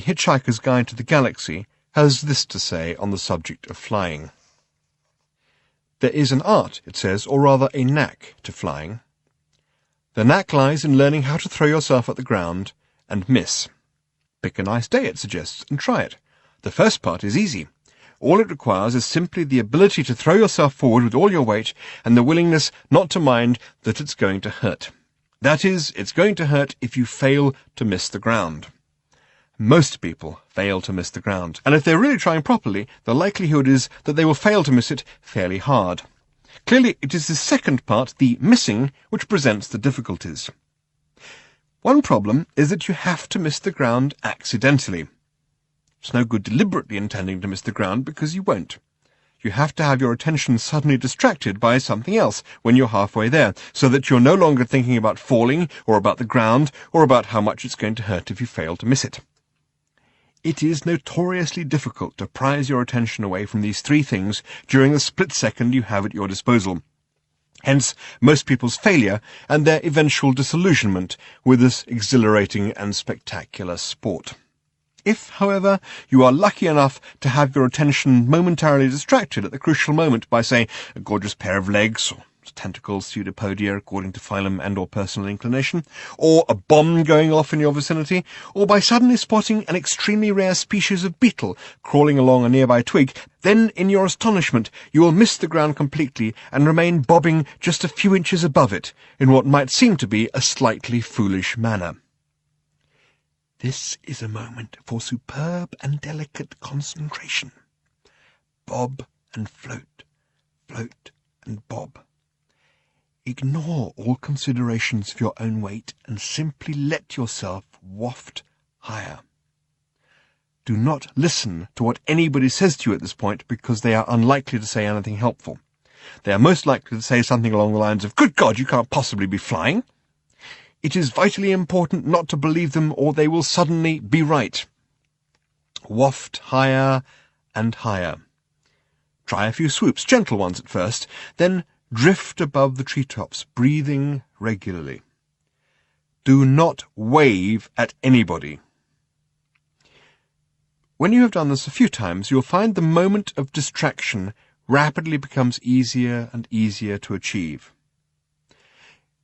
The Hitchhiker's Guide to the Galaxy has this to say on the subject of flying. There is an art, it says, or rather a knack to flying. The knack lies in learning how to throw yourself at the ground and miss. Pick a nice day, it suggests, and try it. The first part is easy. All it requires is simply the ability to throw yourself forward with all your weight and the willingness not to mind that it's going to hurt. That is, it's going to hurt if you fail to miss the ground. Most people fail to miss the ground, and if they're really trying properly, the likelihood is that they will fail to miss it fairly hard. Clearly, it is the second part, the missing, which presents the difficulties. One problem is that you have to miss the ground accidentally. It's no good deliberately intending to miss the ground because you won't. You have to have your attention suddenly distracted by something else when you're halfway there, so that you're no longer thinking about falling, or about the ground, or about how much it's going to hurt if you fail to miss it. It is notoriously difficult to prise your attention away from these three things during the split second you have at your disposal. Hence, most people's failure and their eventual disillusionment with this exhilarating and spectacular sport. If, however, you are lucky enough to have your attention momentarily distracted at the crucial moment by, say, a gorgeous pair of legs, or tentacles, pseudopodia, according to phylum and or personal inclination, or a bomb going off in your vicinity, or by suddenly spotting an extremely rare species of beetle crawling along a nearby twig, then, in your astonishment, you will miss the ground completely and remain bobbing just a few inches above it, in what might seem to be a slightly foolish manner. This is a moment for superb and delicate concentration. Bob and float, float and bob. Ignore all considerations of your own weight and simply let yourself waft higher. Do not listen to what anybody says to you at this point, because they are unlikely to say anything helpful. They are most likely to say something along the lines of, "Good God, you can't possibly be flying." It is vitally important not to believe them, or they will suddenly be right. Waft higher and higher. Try a few swoops, gentle ones at first, then drift above the treetops, breathing regularly. Do not wave at anybody. When you have done this a few times, you'll find the moment of distraction rapidly becomes easier and easier to achieve.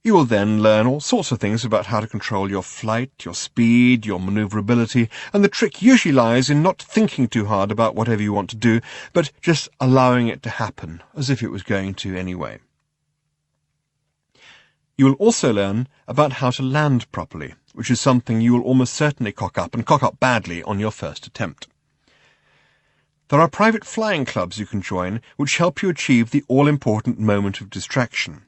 You will then learn all sorts of things about how to control your flight, your speed, your maneuverability, and the trick usually lies in not thinking too hard about whatever you want to do, but just allowing it to happen, as if it was going to anyway. You will also learn about how to land properly, which is something you will almost certainly cock up, and cock up badly, on your first attempt. There are private flying clubs you can join which help you achieve the all-important moment of distraction.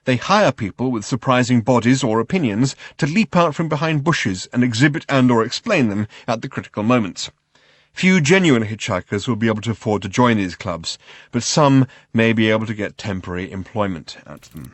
They hire people with surprising bodies or opinions to leap out from behind bushes and exhibit and or explain them at the critical moments. Few genuine hitchhikers will be able to afford to join these clubs, but some may be able to get temporary employment at them.